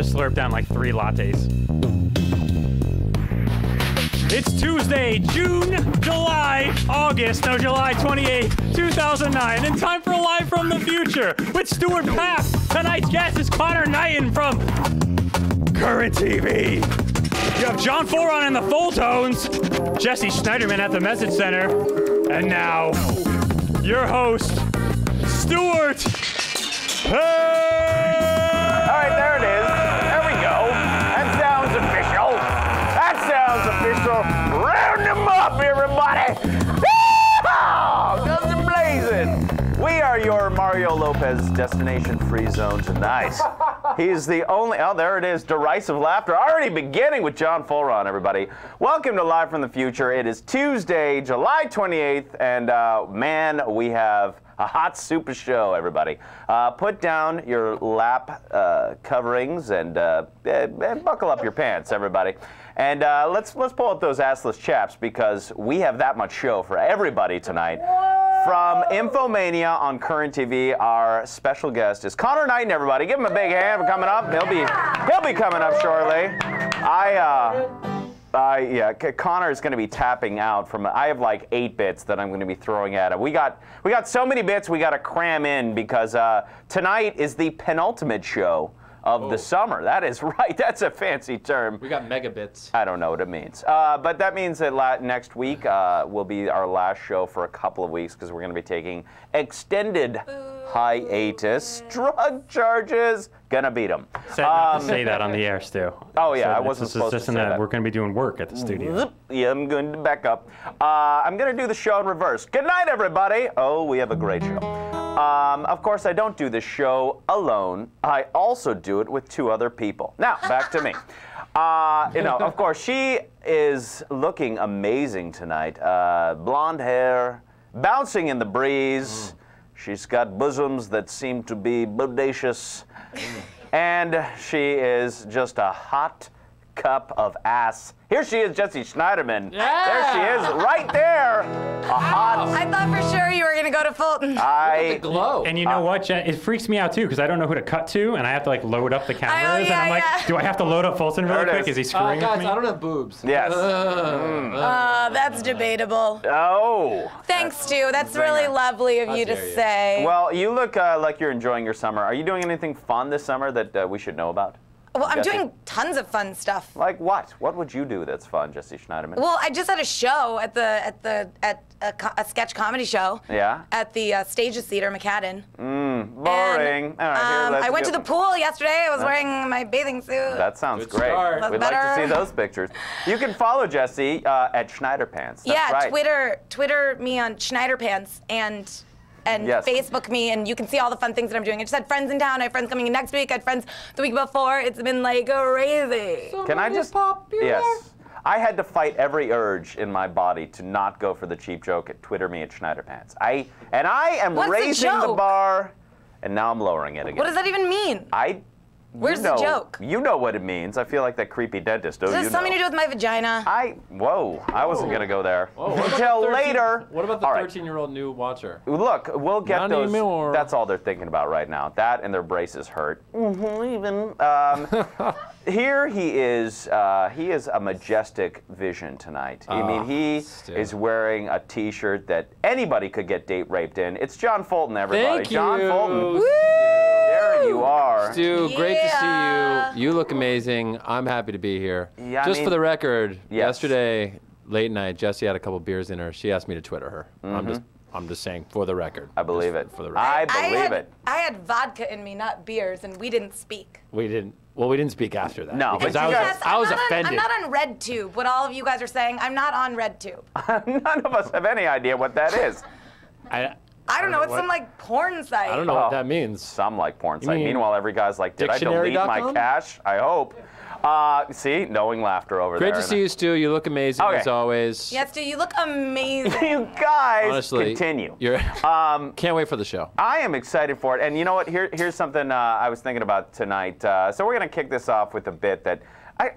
just slurped down like 3 lattes. It's Tuesday, July 28th, 2009, and time for Live from the Future with Stuart Papp. Tonight's guest is Conor Knighton from Current TV. You have John Foron in the full tones, Jesse Schneiderman at the Message Center, and now, your host, Stuart Papp. All right, there it is. There we go. That sounds official. That sounds official. Round them up, everybody. Woo! Guns a-blazing. We are your Mario Lopez destination free zone tonight. He's the only, oh, there it is, derisive laughter. Already beginning with John Foron, everybody. Welcome to Live from the Future. It is Tuesday, July 28th, and man, we have a hot super show, everybody. Put down your lap coverings and buckle up your pants, everybody. And let's pull up those assless chaps because we have that much show for everybody tonight. From infoMania on Current TV, our special guest is Conor Knighton, everybody. Give him a big hand for coming up. He'll be coming up shortly. Yeah, Conor is going to be tapping out from. I have like 8 bits that I'm going to be throwing at him. We got so many bits we got to cram in because tonight is the penultimate show of the summer. That is right. That's a fancy term. We got megabits. I don't know what it means. But that means that next week will be our last show for a couple of weeks because we're going to be taking extended hiatus. Drug charges. Gonna beat them. Said not to say that on the air, Stu. Oh, yeah, I wasn't supposed to say that. We're going to be doing work at the studio. Yeah, I'm going to back up. I'm going to do the show in reverse. Good night, everybody. Oh, we have a great show. Of course, I don't do this show alone. I also do it with 2 other people. Now, back to me. Of course, she is looking amazing tonight. Blonde hair, bouncing in the breeze. She's got bosoms that seem to be bodacious. And she is just a hot cup of ass. Here she is, Jesse Schneiderman. Yeah. There she is, right there. A hot. I thought for sure you were going to go to Fulton. The glow. And you know what, Jen? It freaks me out too because I don't know who to cut to, and I have to like load up the cameras. And I'm like, do I have to load up Fulton really quick? Is he screwing guys, with me? I don't have boobs. Yes. That's debatable. Oh. Thanks, Stu. That's really lovely of you to say. Well, you look like you're enjoying your summer. Are you doing anything fun this summer that we should know about? Well, I'm Jesse? doing tons of fun stuff. Like what? What would you do that's fun, Jesse Schneiderman? Well, I just had a show at a sketch comedy show. Yeah. At the Stages Theater, McAdden. Boring. And, all right, I went to the pool yesterday. I was wearing my bathing suit. That sounds Good great. start. We'd like to see those pictures. You can follow Jesse at Schneiderpants. That's right. Twitter me on Schneiderpants and Yes. Facebook me, and you can see all the fun things that I'm doing. I just had friends in town. I have friends coming in next week. I had friends the week before. It's been like crazy. Can I just? Yes. I had to fight every urge in my body to not go for the cheap joke at Twitter me at Schneiderpants. I am What's the raising the joke? bar, and now I'm lowering it again. What does that even mean? Where's the joke? You know what it means. I feel like that creepy dentist. Does it have something to do with my vagina? I wasn't going to go there. Whoa, Until later. What about the All right. 13-year-old new watcher? Look, we'll get Not those. anymore. That's all they're thinking about right now. That and their braces hurt. Here he is. He is a majestic vision tonight. I mean, he is wearing a T-shirt that anybody could get date raped in. It's John Fulton, everybody. Thank John you. Fulton. Woo! There you are. Stu, great to Yeah. see you. You look amazing. I'm happy to be here. Yeah, I Just mean- for the record, Yes. yesterday, late night, Jessie had a couple beers in her. She asked me to Twitter her. I'm just saying, for the record. I believe Just it. For the record. I believe it. I had vodka in me, not beers, and we didn't speak. We didn't speak after that. No, because but I you was, guys- I was I'm offended. not on RedTube. What all of you guys are saying, I'm not on RedTube. None of us have any idea what that is. I don't know. It's what- some like porn site. I don't know what that means. Some like porn site. mean Meanwhile, every guy's like, did I delete my dictionary.com? cache? I hope. See, knowing laughter over there. Great to see you, Stu. You look amazing as always. Yes, dude, you look amazing. You guys Honestly, continue. Can't wait for the show. I am excited for it. And you know what? Here's something I was thinking about tonight. So we're going to kick this off with a bit that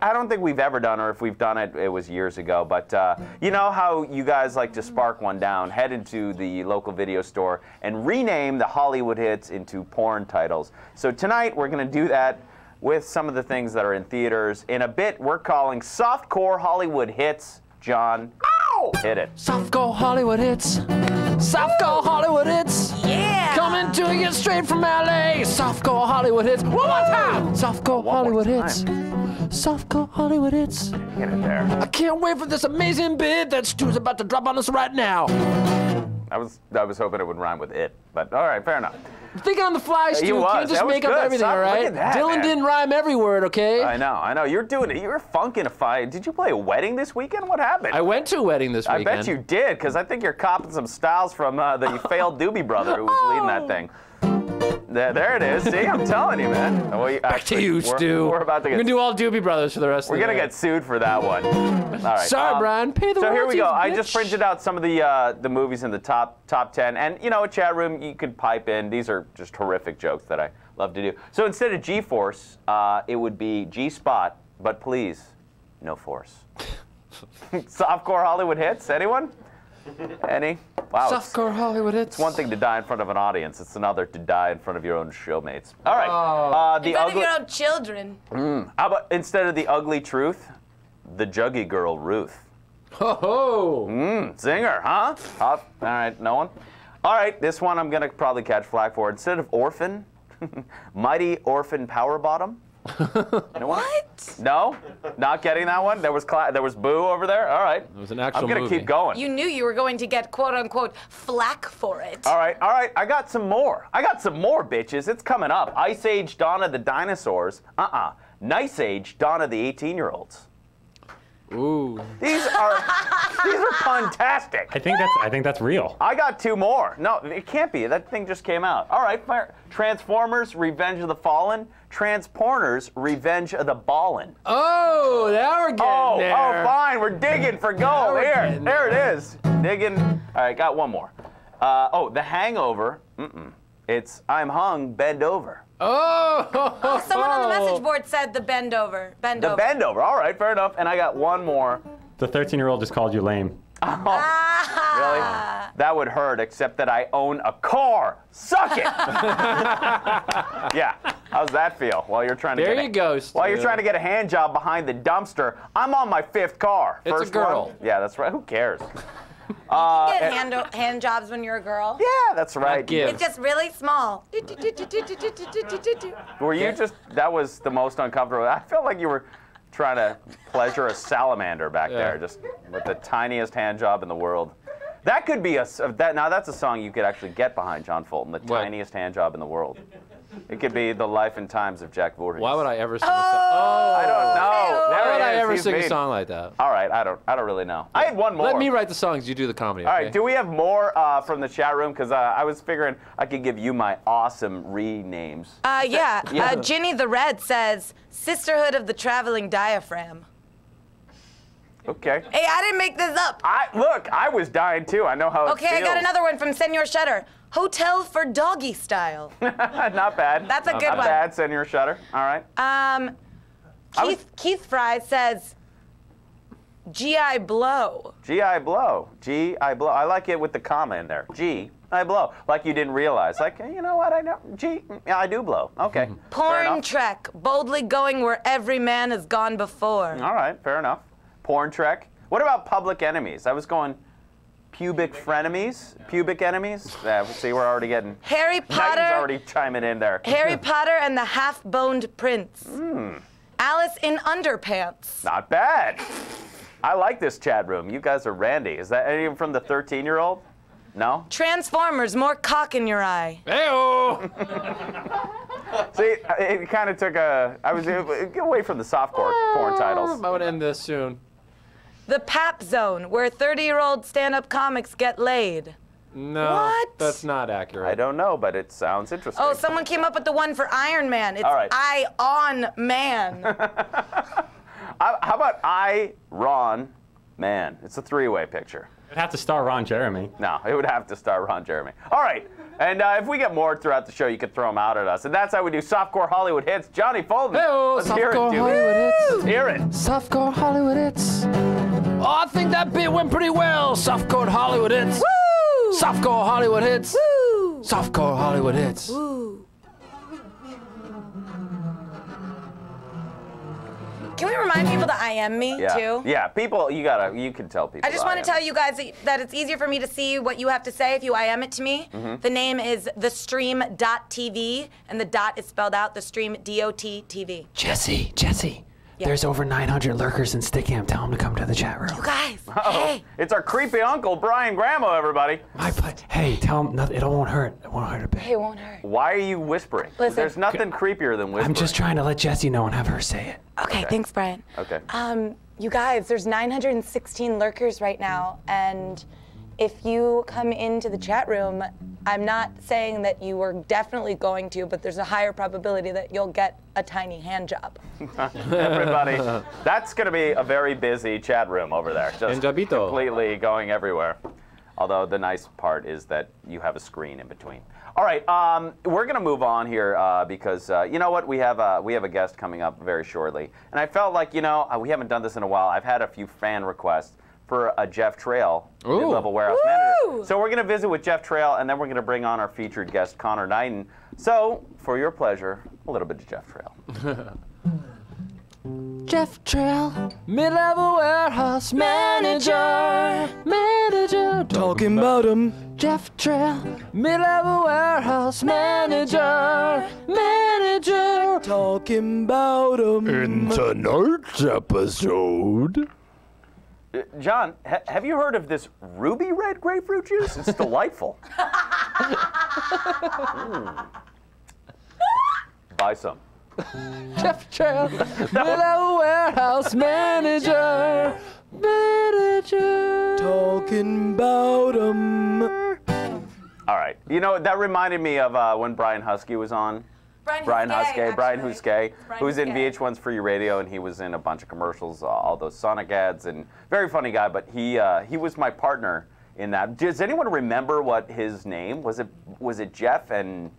I don't think we've ever done, or if we've done it, it was years ago. But you know how you guys like to spark one down, head into the local video store, and rename the Hollywood hits into porn titles. So tonight we're going to do that with some of the things that are in theaters. In a bit, we're calling softcore Hollywood hits. John, hit it. Softcore Hollywood hits. Softcore Hollywood hits. Yeah. Coming to you straight from LA. Softcore Hollywood hits. One more time. Softcore Hollywood hits. Softcore Hollywood hits. Get it there. I can't wait for this amazing bit that Stu's about to drop on us right now. I was hoping it would rhyme with it, but all right, fair enough. Thinking on the fly, Stu. You You can't just make up everything, all right? Look at that, Dylan man. didn't rhyme every word, okay? I know. You're doing it. You're funkifying. Did you play a wedding this weekend? What happened? I went to a wedding this weekend. I bet you did, because I think you're copping some styles from the failed Doobie Brother who was leading that thing. There it is. See, I'm telling you, man. Well, Back to you, Stu. We're about to get. We're gonna do all Doobie Brothers for the rest of the We're day. gonna get sued for that one. All right. Sorry, Brian. Pay the So here we go. royalties, I just bitch. printed out some of the movies in the top 10, and you know, a chat room you could pipe in. These are just horrific jokes that I love to do. So instead of G-Force, it would be G-Spot, but please, no force. Softcore Hollywood hits. Anyone? Any? Wow. Softcore Hollywood hits. It's one thing to die in front of an audience. It's another to die in front of your own showmates. All right. In front of your own children. How about instead of the ugly truth, the juggy girl Ruth? Ho ho. Zinger, huh? All right, no one? All right, this one I'm going to probably catch flack for. Instead of orphan, Mighty Orphan Power Bottom. What? No? Not getting that one? There was Boo over there? All right. It was an actual I'm going to movie. keep going. You knew you were going to get quote-unquote flack for it. All right. I got some more. Bitches. It's coming up. Ice Age Dawn of the Dinosaurs. Nice Age Dawn of the 18-year-olds. Ooh. These are puntastic. I think that's real. I got two more. No, it can't be. That thing just came out. All right, fire. Transformers, Revenge of the Fallen. Transporters, Revenge of the Ballin'. Oh, now we're getting there. Oh, fine. We're digging for gold. Here, there it is. Digging. All right, got one more. The Hangover. It's I'm hung, bend over. Oh. Someone on the message board said the bend over. Bend over. Bend over. All right, fair enough. And I got one more. The 13-year-old just called you lame. Really? That would hurt, except that I own a car. Suck it. Yeah. How's that feel? While you're trying to There you go, Stu. While you're trying to get a hand job behind the dumpster, I'm on my 5th car. It's a First girl. one. Yeah, that's right. Who cares? You get hand jobs when you're a girl. Yeah, that's right. give. It's just really small. Were you just? That was the most uncomfortable. I felt like you were trying to pleasure a salamander back there, just with the tiniest hand job in the world. That could be now that's a song you could actually get behind, John Fulton. The tiniest hand job in the world. It could be the life and times of Jack Voorhees. Why would I ever sing a song? I don't know. Why would I There he is. ever He's sing a mean. song like that? All right, I don't really know. I had one more. Let me write the songs. You do the comedy. All Okay? right, do we have more from the chat room? Because I was figuring I could give you my awesome renames. Yeah. Ginny the Red says, Sisterhood of the Traveling Diaphragm. Okay. Hey, I didn't make this up. Look, I was dying too. I know how it Okay, I feels. got another one from Senor Shutter. Hotel for Doggy Style. Not bad. That's a good Not one. bad, Senor Shutter. All right. Keith Fry says, GI Blow. G.I. Blow. G.I. Blow. I like it with the comma in there. G.I. Blow. Like you didn't realize. Like, you know what? I know. Yeah, I do blow. Okay. Fair Porn enough. Trek. Boldly going where every man has gone before. All right. Fair enough. Porn Trek. What about Public Enemies? I was going pubic frenemies. Pubic enemies. Yeah, see, we're already getting. Harry Knighton's Potter. already chiming in there. Harry Potter and the Half-Boned Prince. Alice in Underpants. Not bad. I like this chat room. You guys are randy. Is that anyone from the 13-year-old? No? Transformers, more cock in your eye. Hey-oh. See, it kind of took get away from the softcore porn titles. I would end this soon. The Pap Zone, where 30-year-old stand-up comics get laid. No, What? that's not accurate. I don't know, but it sounds interesting. Oh, someone came up with the one for Iron Man. It's All right. I on Man. How about Ron Man? It's a three-way picture. It'd have to star Ron Jeremy. No, it would have to star Ron Jeremy. All right. And if we get more throughout the show, you could throw them out at us. And that's how we do Softcore Hollywood Hits. Johnny Fulton. Hey-oh, Let's hear it, Softcore dude. Hollywood Hits. Let's hear it. Softcore Hollywood Hits. Oh, I think that bit went pretty well. Softcore Hollywood Hits. Woo! Softcore Hollywood Hits. Woo! Softcore Hollywood Hits. Woo! Can we remind people to IM me too? Yeah, people, you can tell people. I just want to tell you guys that it's easier for me to see what you have to say if you IM it to me. The name is thestream.tv, and the dot is spelled out, thestream.TV. Jesse. There's over 900 lurkers in Stickham. Tell them to come to the chat room. You guys, hey. It's our creepy uncle, Brian Gramo, everybody. Hey, tell them it won't hurt. It won't hurt a bit. It won't hurt. Why are you whispering? Listen. There's nothing creepier than whispering. I'm just trying to let Jessie know and have her say it. Okay, thanks, Brian. Okay. You guys, there's 916 lurkers right now, and if you come into the chat room, I'm not saying that you are definitely going to, but there's a higher probability that you'll get a tiny hand job. Everybody, that's going to be a very busy chat room over there. Just completely going everywhere. Although the nice part is that you have a screen in between. All right, we're going to move on here because you know what? We have a guest coming up very shortly, and I felt like we haven't done this in a while. I've had a few fan requests for a Jeff Trail mid-level warehouse manager. So we're going to visit with Jeff Trail, and then we're going to bring on our featured guest, Conor Knighton. So, for your pleasure, a little bit of Jeff Trail. Jeff Trail, mid-level warehouse manager, talking about him. Jeff Trail, mid-level warehouse manager, talking about him. In tonight's episode. John, have you heard of this ruby red grapefruit juice? It's delightful. Buy some. Jeff Trail, mid-level warehouse manager, talking about him. All right. You know, that reminded me of when Brian Husky was on. Brian Huskay, who's in VH1's Free Radio, and he was in a bunch of commercials, all those Sonic ads, and very funny guy. But he was my partner in that. Does anyone remember what his name was? It Jeff and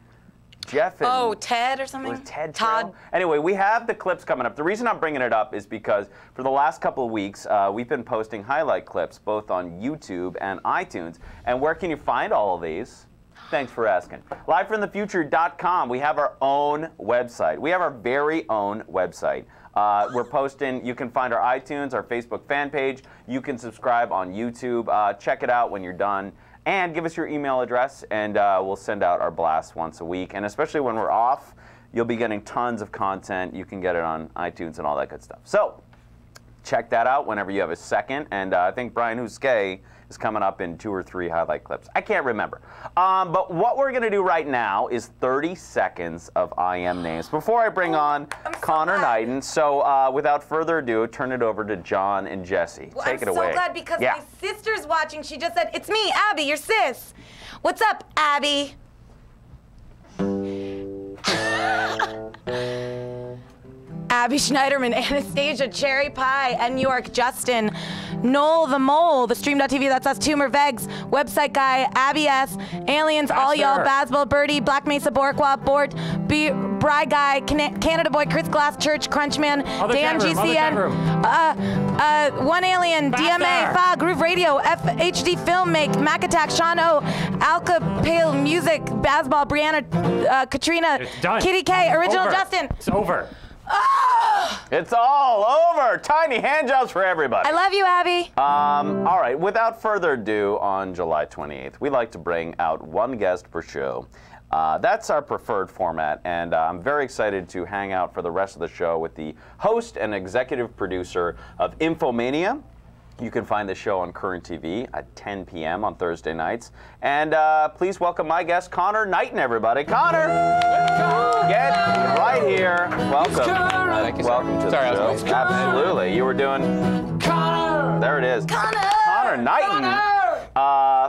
Ted or something? Was it Ted? Todd. Anyway, we have the clips coming up. The reason I'm bringing it up is because for the last couple of weeks, we've been posting highlight clips both on YouTube and iTunes. And where can you find all of these? Thanks for asking. LiveFromTheFuture.com. We have our own website. We have our very own website. We're posting. You can find our iTunes, our Facebook fan page. You can subscribe on YouTube. Check it out when you're done. And give us your email address, and we'll send out our blasts once a week. And especially when we're off, you'll be getting tons of content. You can get it on iTunes and all that good stuff. So check that out whenever you have a second. And I think Brian Huskay is coming up in 2 or 3 highlight clips. I can't remember. But what we're going to do right now is 30 seconds of IM names before I bring on Conor Knighton. So without further ado, turn it over to John and Jesse. Take it away. I'm so glad because my sister's watching. She just said, "It's me, Abby, your sis." What's up, Abby? Abby Schneiderman, Anastasia, Cherry Pie, and New York, Justin, Noel the Mole, the Stream.tv, that's us, Tumor Vegs, Website Guy, Abby S, Aliens, All Y'all, Basbel, Birdie, Black Mesa, Borqua, Bort, Bry Guy, Canada Boy, Chris Glass, Church, Crunchman, Dan GCN, One Alien, DMA, Fa, Groove Radio, FHD Filmmake, Mac Attack, Sean O, Alka Pale Music, Basball, Brianna, Katrina, Kitty K, Original Justin. It's over. It's all over. Tiny hand jobs for everybody. I love you, Abby. All right, without further ado, on July 28th, we like to bring out one guest per show. That's our preferred format, and I'm very excited to hang out for the rest of the show with the host and executive producer of InfoMania. You can find the show on Current TV at 10 p.m. on Thursday nights. And please welcome my guest, Conor Knighton, everybody. Conor! Get right here. Welcome. Thank you, welcome to the show. Absolutely. You were doing... Conor! There it is. Conor Knighton!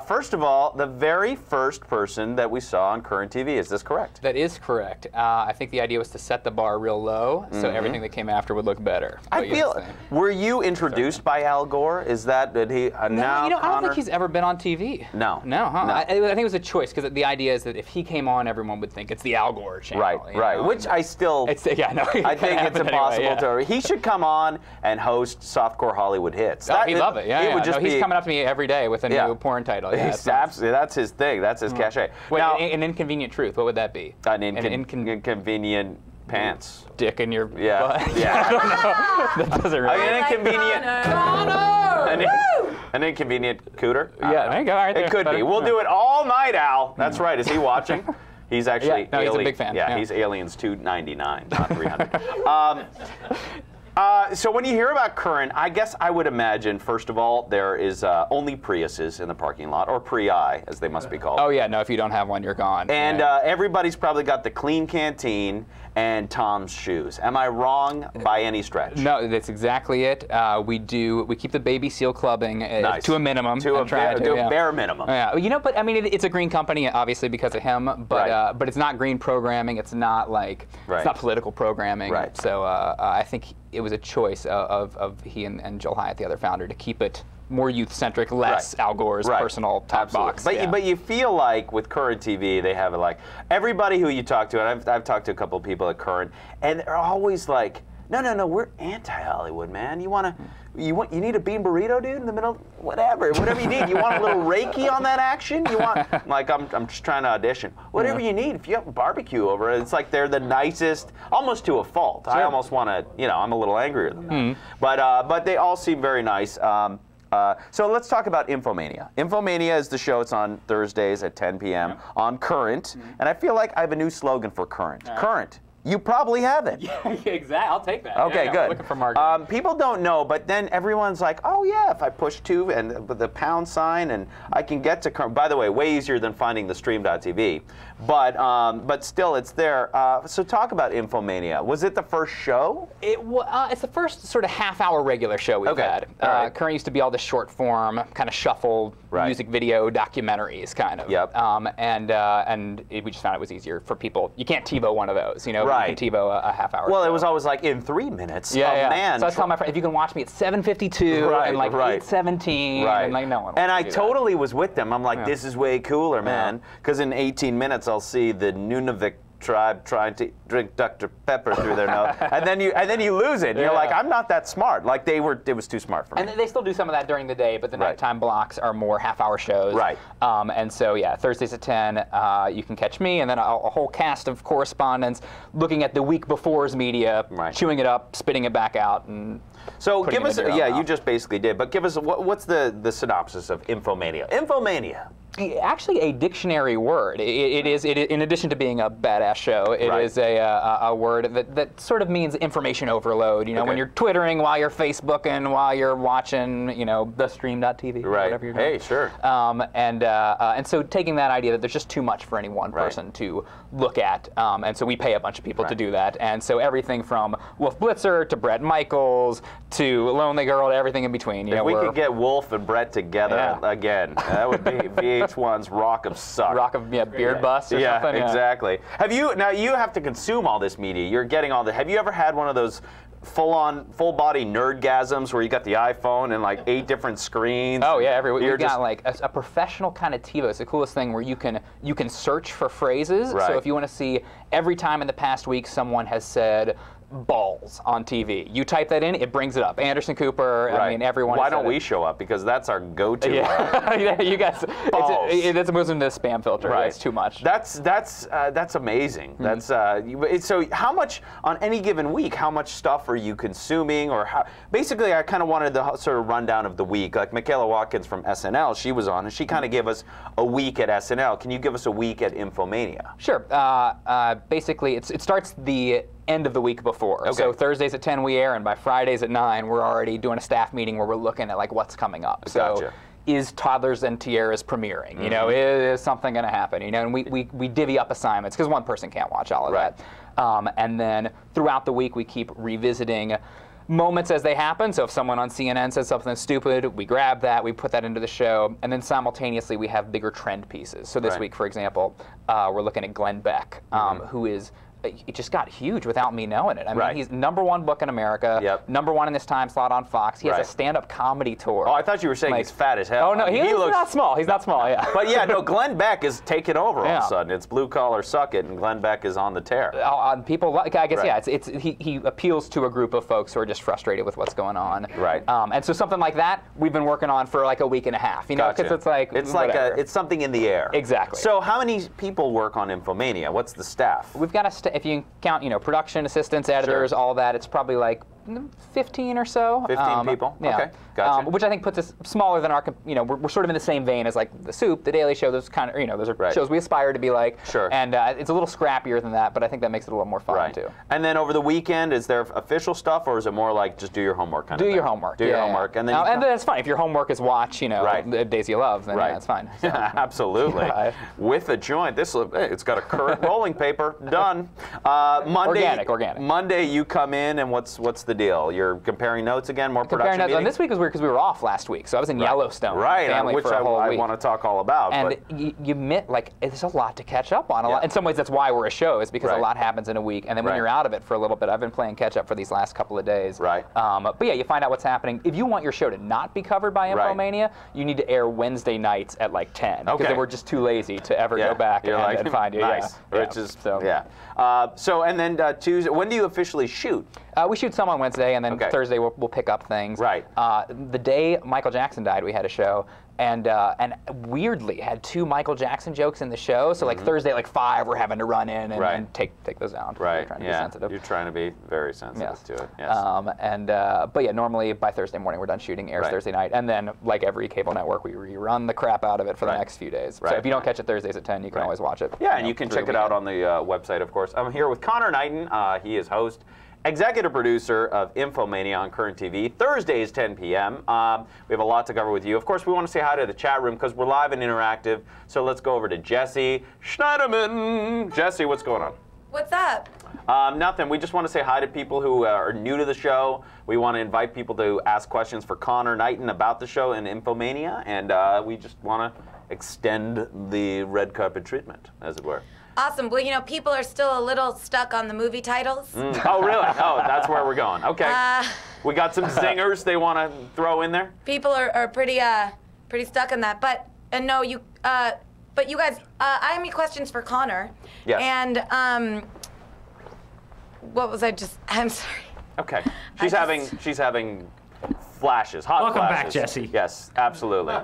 First of all, the very first person that we saw on Current TV, is this correct? That is correct. I think the idea was to set the bar real low, so everything that came after would look better. Were you introduced by Al Gore? Is that, did he, no, I don't think he's ever been on TV. No. No, huh? No. I think it was a choice, because the idea is that if he came on, everyone would think it's the Al Gore channel. Right. Which I still, I think it's impossible to, he should come on and host Softcore Hollywood Hits. Oh, he'd love it, he's coming up to me every day with a new porn title. Absolutely, that's his thing. That's his cachet. Wait, now, an inconvenient truth. What would that be? An inconvenient pants. Dick in your Yeah. butt. Yeah. I don't know. That doesn't really. An inconvenient. Connor! An inconvenient cooter. Yeah, there you go. All right, It could be. We'll do it all night, Al. That's right. Is he watching? He's actually Yeah, no, he's a big fan. Yeah, Yeah. he's Aliens 299, not 300. So when you hear about Current, I guess I would imagine, first of all, there is only Priuses in the parking lot, or Prii, as they must be called. Oh yeah, no. If you don't have one, you're gone. And Yeah. everybody's probably got the clean canteen and Tom's shoes. Am I wrong by any stretch? No, that's exactly it. We keep the baby seal clubbing Nice. to a minimum. To a yeah. bare minimum. Yeah, you know, but I mean, it's a green company, obviously because of him. But Right. but it's not green programming. It's not like Right. it's not political programming. Right. So I think it was a choice of he and Joel Hyatt, the other founder, to keep it more youth-centric, less Right. Al Gore's Right. personal top Absolutely. box. But yeah. but you feel like with Current TV, they have it like everybody who you talk to, and I've talked to a couple of people at Current, and they're always like, no, we're anti-Hollywood, man. You need a bean burrito, dude, in the middle, whatever you need. You want a little Reiki on that action? You want, like, I'm just trying to audition. Whatever you need. If you have a barbecue over, it's like they're the nicest, almost to a fault. I almost want to, I'm a little angrier than that. But they all seem very nice. So let's talk about infoMania. infoMania is the show. It's on Thursdays at 10 p.m. on Current. And I feel like I have a new slogan for Current. Current. You probably have it. Yeah, exactly. I'll take that. Okay, yeah, good. Looking for marketing. People don't know, but then everyone's like, oh yeah, if I push 2 and the pound sign, and I can get to Current. By the way, way easier than finding the stream.tv. But still, it's there. So talk about infoMania. Was it the first show? It's the first sort of half-hour regular show we've had. All right. Current used to be all the short-form, kind of shuffled music video documentaries, kind of. Yep. We just found it was easier for people. You can't TiVo one of those, Right. You can TiVo a half-hour. Well, show. it was always like in 3 minutes. Yeah, Oh, yeah. man. So I was telling my friend, if you can watch me at 7:52 and like 8:17, and like no one. And I wants to do that. totally was with them. I'm like, this is way cooler, man. Because in 18 minutes, I'll see the Nunavik tribe trying to drink Dr. Pepper through their nose, and then you lose it. And you're like, I'm not that smart. Like it was too smart for me. And they still do some of that during the day, but the nighttime blocks are more half-hour shows. Right. And so yeah, Thursdays at 10, you can catch me, and then a whole cast of correspondents looking at the week before's media, chewing it up, spitting it back out, and. So putting give it us, in their own you mouth. just basically did, but give us, what's the synopsis of infoMania? infoMania. Actually, a dictionary word. It is in addition to being a badass show, it is a word that sort of means information overload. You know, when you're Twittering, while you're Facebooking, while you're watching, the stream.tv, whatever you're doing. Hey, sure. And so taking that idea that there's just too much for any one person to look at, and so we pay a bunch of people to do that. And so everything from Wolf Blitzer to Bret Michaels to Lonely Girl to everything in between. If we could get Wolf and Brett together again, that would be VH1's Rock of Suck. Rock of Beard Bust or something. Yeah, exactly. Now you have to consume all this media. You're getting all the. Have you ever had one of those full-body nerdgasms where you got the iPhone and like 8 different screens? Oh yeah, we've got like a professional kind of TiVo. It's the coolest thing where you can search for phrases. So if you want to see every time in the past week someone has said balls on TV, you type that in, it brings it up. Anderson Cooper, I mean everyone. Why don't we show up? Because that's our go-to. Yeah, you guys. Balls. That's moves into the spam filter. Right. It's too much. That's amazing. That's so how much on any given week? How much stuff are you consuming, or how? Basically, I kind of wanted the sort of rundown of the week. Like Michaela Watkins from SNL, she was on, and she kind of gave us a week at SNL. Can you give us a week at infoMania? Sure. Basically, it starts the end of the week before. So Thursdays at 10 we air, and by Fridays at 9 we're already doing a staff meeting where we're looking at like what's coming up. So is Toddlers and Tiaras premiering? You know, is something going to happen? You know, and we divvy up assignments because one person can't watch all of that. And then throughout the week we keep revisiting moments as they happen. So if someone on CNN says something stupid, we grab that, we put that into the show, and then simultaneously we have bigger trend pieces. So this week, for example, we're looking at Glenn Beck, who is. It just got huge without me knowing it. I mean, he's #1 book in America, #1 in this time slot on Fox. He has a stand-up comedy tour. Oh, I thought you were saying he's fat as hell. Oh, no, he's not small. He's not small, yeah. But yeah, no, Glenn Beck is taking over all of a sudden. It's blue collar suck it, and Glenn Beck is on the tear. People like, I guess, he appeals to a group of folks who are just frustrated with what's going on. Right. And so something like that, we've been working on for like a week and a half. You know, because it's like it's something in the air. Exactly. So how many people work on infoMania? What's the staff? We've got if you count, production assistants, editors, all that, it's probably like 15 or so. 15 people? Yeah. Okay, gotcha. Which I think puts us smaller than our, we're sort of in the same vein as like The Soup, The Daily Show, those kind of, those are shows we aspire to be like. Sure. And it's a little scrappier than that, but I think that makes it a little more fun too. And then over the weekend, is there official stuff, or is it more like just do your homework kind of thing? Do your homework. Do your homework. And then and that's fine. If your homework is watch, the Days You Love, then that's fine. So. Absolutely. With a joint. It's got a current rolling paper. Done. Monday, organic. Monday, you come in, and what's the deal? You're comparing notes again, more production meetings? And this week was weird because we were off last week, so I was in Yellowstone. Right, family which for a whole I week. want to talk all about. And you admit, there's a lot to catch up on. In some ways, that's why we're a show, is because a lot happens in a week. And then when you're out of it for a little bit, I've been playing catch up for these last couple of days. Right. But yeah, you find out what's happening. If you want your show to not be covered by infoMania, you need to air Wednesday nights at like 10. Because then we're just too lazy to ever go back and find you. Nice. So, and then Tuesday, when do you officially shoot? We shoot some on Wednesday, and then Thursday we'll pick up things. Right. The day Michael Jackson died, we had a show, and weirdly had 2 Michael Jackson jokes in the show. So like Thursday at like 5, we're having to run in and take those down. Right. We're trying to be sensitive. You're trying to be very sensitive to it. Yes. But yeah, normally by Thursday morning we're done shooting. Airs Thursday night, and then like every cable network, we rerun the crap out of it for the next few days. So if you don't catch it Thursdays at 10, you can always watch it. Yeah, and you can check it out on the website, of course. I'm here with Conor Knighton. He is host, executive producer of infoMania on Current TV. Thursdays, 10 p.m. We have a lot to cover with you. Of course, we want to say hi to the chat room because we're live and interactive. So let's go over to Jesse Schneiderman. Jesse, what's going on? What's up? Nothing. We just want to say hi to people who are new to the show. We want to invite people to ask questions for Conor Knighton about the show and infoMania, and we just want to extend the red carpet treatment, as it were. Awesome. Well, people are still a little stuck on the movie titles. Oh, really? Oh, that's where we're going. Okay. We got some zingers they want to throw in there? People are pretty stuck on that. But you guys, I have any questions for Conor. Yes. And what was I just? I'm sorry. Okay. She's having flashes, hot Welcome flashes. back, Jesse. Yes, absolutely.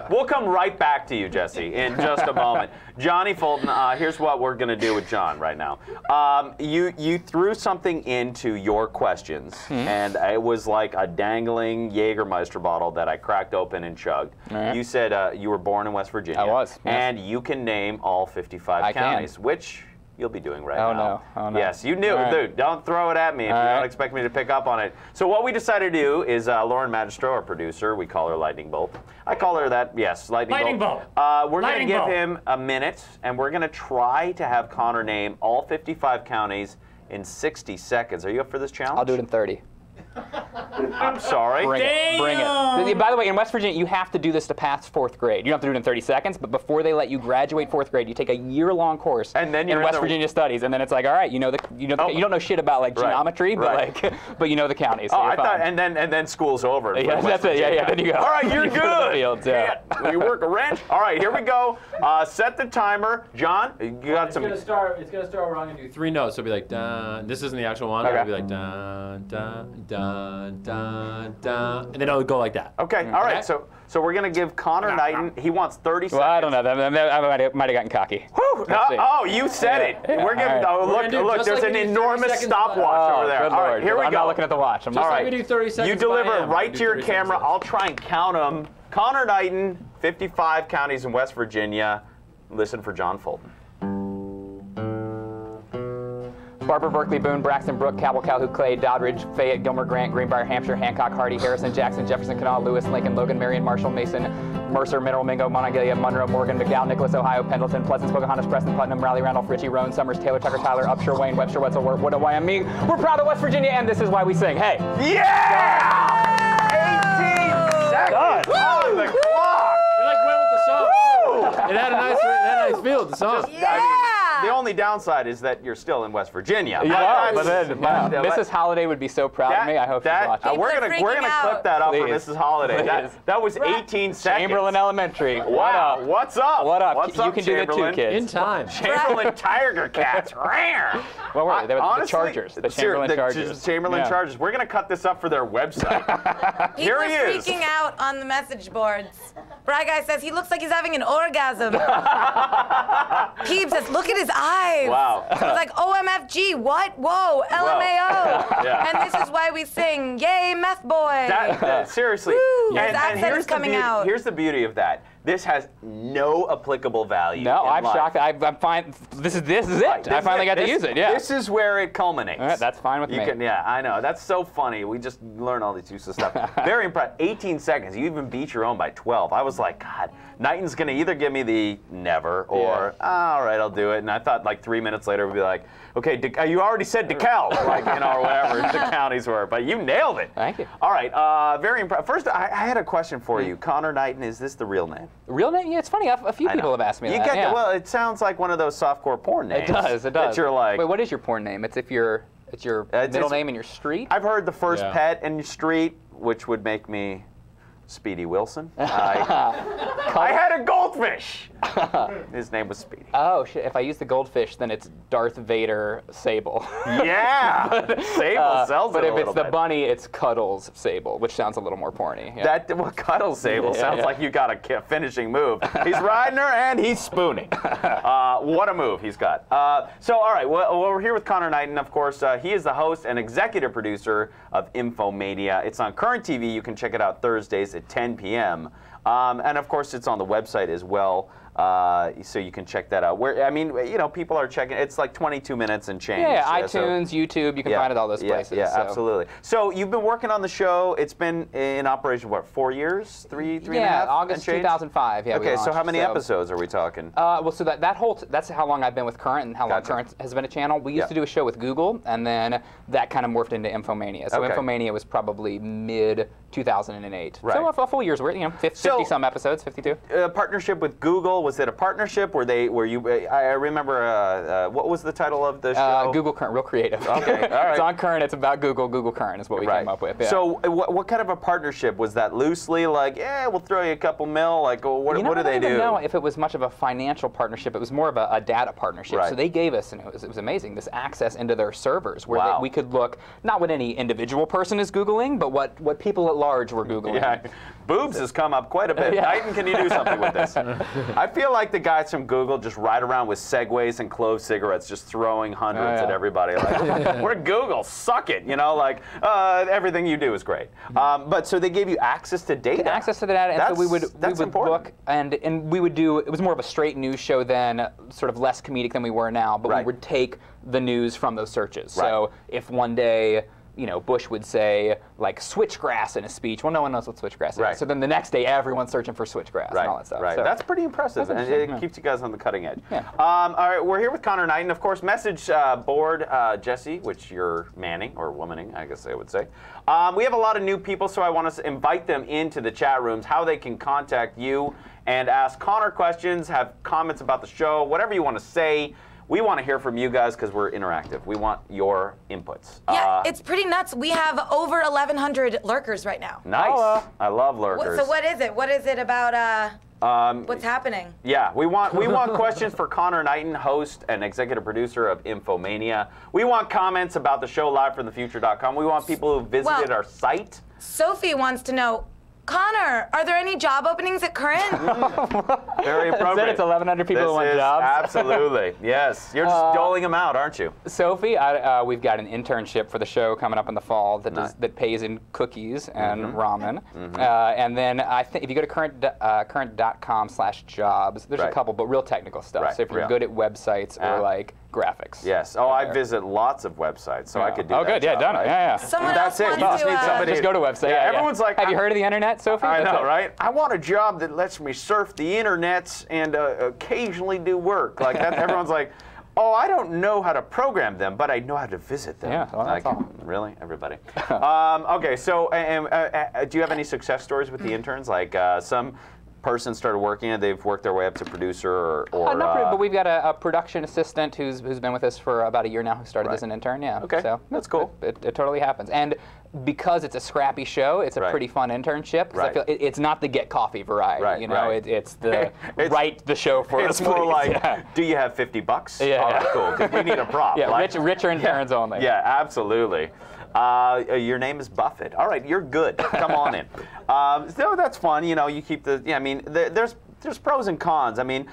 We'll come right back to you, Jesse, in just a moment. Johnny Fulton, here's what we're going to do with John right now. You threw something into your questions, and it was like a dangling Jägermeister bottle that I cracked open and chugged. You said you were born in West Virginia. I was. Yes. And you can name all 55 counties, which you'll be doing right now. No. Oh, no. Yes, you knew. Dude, don't throw it at me if you don't expect me to pick up on it. So what we decided to do is Lauren Magistro, our producer, we call her Lightning Bolt. I call her that, yes, Lightning Bolt. We're going to give him a minute, and we're going to try to have Conor name all 55 counties in 60 seconds. Are you up for this challenge? I'll do it in 30. I'm sorry. Bring it. By the way, in West Virginia, you have to do this to pass 4th grade. You don't have to do it in 30 seconds, but before they let you graduate 4th grade, you take a year-long course and then in West Virginia studies, and then it's like, all right, you don't know shit about like geometry, but but you know the counties. So I thought, and then school's over. Yeah, that's it. Yeah, then you go. All right, you're good. Fields, You work a wrench. All right, here we go. Set the timer, John. You got some. It's gonna start. We're gonna do 3 notes. So it'll be like dun. This isn't the actual one. Okay. It'll be like dun dun dun dun dun, and then it'll go like that. Okay. All right. So we're gonna give Conor Knighton. He wants 30 seconds. Well, I don't know. I might have gotten cocky. Whew. Oh, you said it. We're giving. Look. There's an enormous stopwatch over there. Good All Lord. right. Here we go. I'm not looking at the watch. I'm just all right. We do 30 seconds. You deliver right to your camera. I'll try and count them. Conor Knighton, 55 counties in West Virginia. Listen for John Fulton. Barber, Berkeley, Boone, Braxton, Brook, Cabell, Calhoun, Clay, Doddridge, Fayette, Gilmer, Grant, Greenbrier, Hampshire, Hancock, Hardy, Harrison, Jackson, Jefferson, Kanawha, Lewis, Lincoln, Logan, Marion, Marshall, Mason, Mercer, Mineral, Mingo, Monongalia, Monroe, Morgan, McDowell, Nicholas, Ohio, Pendleton, Pleasant, Pocahontas, Preston, Putnam, Raleigh, Randolph, Ritchie, Roane, Summers, Taylor, Tucker, Tyler, Upshur, Wayne, Webster, Wetzel, Wood, Wyoming. We're proud of West Virginia, and this is why we sing. Hey! Yeah! 18 seconds on the clock! You like went with the song. It had a nice feel. The song. The only downside is that you're still in West Virginia. Mrs. Holiday would be so proud of me. I hope she's watching. We're gonna clip that up for Mrs. Holiday. That was 18 seconds. Chamberlain Elementary. Wow. What's up? What up? What's You up, can do it too, kids. In time. Chamberlain Tiger Cats. Rare. What were they? They were Honestly, the Chargers. The Chamberlain Chargers. Chamberlain Chargers. We're gonna cut this up for their website. Here he is. People are freaking out on the message boards. Bry Guy says he looks like he's having an orgasm. Peebs says, look at his his eyes. Wow. So it was like, OMFG, what? Whoa, LMAO. Yeah. And this is why we sing, yay, meth boy. Seriously. Woo, his And accent here's is coming out. Here's the beauty of that. This has no applicable value. No, in I'm life. shocked. I'm fine. This is it. Right, I finally got to use it. Yeah. This is where it culminates. All right, that's fine with me. Yeah, I know. That's so funny. We just learn all these useless stuff. Very impressed. 18 seconds. You even beat your own by 12. I was like, God, Knighton's going to either give me the never or, all right, I'll do it. And I thought like 3 minutes later, we'd be like, okay, you already said DeKalb, like, or whatever the counties were. But you nailed it. Thank you. All right. Very impressed. First, I had a question for you. Conor Knighton, is this the real name? Real name? Yeah, it's funny. A few people have asked me that. Get well, it sounds like one of those softcore porn names. It does. That you're like. Wait, what is your porn name? It's your middle name and your street. I've heard the first pet in your street, which would make me Speedy Wilson. I had a goldfish. His name was Speedy. Oh shit! If I use the goldfish, then it's Darth Vader Sable. Yeah, Sable sells but it if a it's little the bit. bunny, it's Cuddles Sable, which sounds a little more porny. Yeah. Cuddle Sable sounds like you got a finishing move. He's riding her and he's spooning. What a move he's got. So all right, well, we're here with Conor Knighton. Of course, he is the host and executive producer of InfoMania. It's on Current TV. You can check it out Thursdays at 10 p.m. And of course, it's on the website as well. So you can check that out. People are checking. It's like 22 minutes and change. Yeah, iTunes, YouTube. You can find it all those places. Yeah, absolutely. So you've been working on the show. It's been in operation, what, 4 years? Three and a half? Yeah, August 2005. Yeah. Okay, so how many episodes are we talking? Well, so that's how long I've been with Current and how long Current has been a channel. We used to do a show with Google, and then that kind of morphed into InfoMania. So InfoMania was probably mid 2008. Right. So a full year's worth, 50 some episodes, 52. Partnership with Google. Was it a partnership? I remember. What was the title of the show? Google Current, real creative. Okay, all right. It's on Current. It's about Google. Google Current is what we came up with. Yeah. So what kind of a partnership was that? Loosely, like, yeah, we'll throw you a couple mil. Like, what do they do? I don't even know if it was much of a financial partnership. It was more of a data partnership. Right. So they gave us, and it was amazing, this access into their servers where we could look, not what any individual person is Googling, but what people at large were Googling. Yeah. Boobs has come up quite a bit. Knighton, can you do something with this? I feel like the guys from Google just ride around with Segways and clove cigarettes, just throwing hundreds at everybody. Like, we're Google, suck it. Everything you do is great. But so they gave you access to data. Access to the data, and so we would important. look, and we would do. It was more of a straight news show then, sort of less comedic than we were now. But we would take the news from those searches. So if one day, Bush would say, like, switchgrass in a speech. Well, no one knows what switchgrass is. So then the next day, everyone's searching for switchgrass and all that stuff. Right. So that's pretty impressive, and it keeps you guys on the cutting edge. Yeah. All right, we're here with Conor Knighton. Of course, message board, Jesse, which you're manning, or womaning, I guess I would say. We have a lot of new people, so I want to invite them into the chat rooms, how they can contact you and ask Conor questions, have comments about the show, whatever you want to say. We want to hear from you guys because we're interactive. We want your inputs. Yeah, it's pretty nuts. We have over 1,100 lurkers right now. Nice. I love lurkers. So what is it? What is it about what's happening? Yeah, we want questions for Conor Knighton, host and executive producer of InfoMania. We want comments about the show livefromthefuture.com. We want people who visited our site. Sophie wants to know, Conor, are there any job openings at Current? Very appropriate. Said it's 1,100 people who want jobs. Absolutely. Yes. You're just doling them out, aren't you? Sophie, we've got an internship for the show coming up in the fall that pays in cookies and ramen. And then I think if you go to current.com/jobs, there's a couple, but real technical stuff. So if you're good at websites or like graphics. Yes. Oh, I visit lots of websites, so I could do that. Oh, good. Job, done it. Yeah. Someone That's else it. You wants just need to, somebody. Just go to website. Yeah, everyone's like, have you heard of the internet, Sophie? I That's know, it. right? I want a job that lets me surf the internets and occasionally do work. Like that. Everyone's like, oh, I don't know how to program them, but I know how to visit them. Yeah, well, that's all. Really? Everybody? Okay, so do you have any success stories with the interns? Like some person started working and they've worked their way up to producer or but we've got a production assistant who's been with us for about a year now who started as an intern. Yeah. Okay. So that's cool. It totally happens. And because it's a scrappy show, it's a pretty fun internship. Because I feel it's not the get coffee variety. It's the write the show for us. It's more like, do you have $50? Yeah. All right, cool. Because we need a prop. Yeah, richer interns only. Yeah, absolutely. Your name is Buffett. All right, you're good. Come on in. So that's fun. You keep the. Yeah, I mean, there's there's pros and cons. I mean,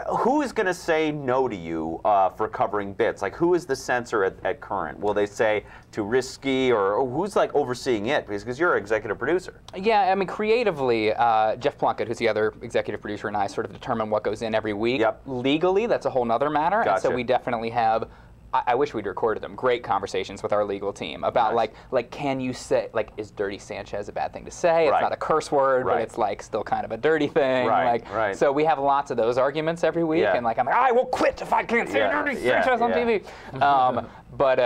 who is going to say no to you for covering bits? Like, who is the censor at Current? Will they say too risky, or who's like overseeing it? Because you're an executive producer. Yeah, I mean, creatively, Jeff Plunkett, who's the other executive producer, and I sort of determine what goes in every week. Yep. Legally, that's a whole nother matter. Gotcha. And so we definitely have. I wish we'd recorded them. Great conversations with our legal team about like can you say, like, is dirty Sanchez a bad thing to say? It's not a curse word, but it's like still kind of a dirty thing. Like, so we have lots of those arguments every week, and like I'm like, I will quit if I can't say dirty Sanchez on TV. But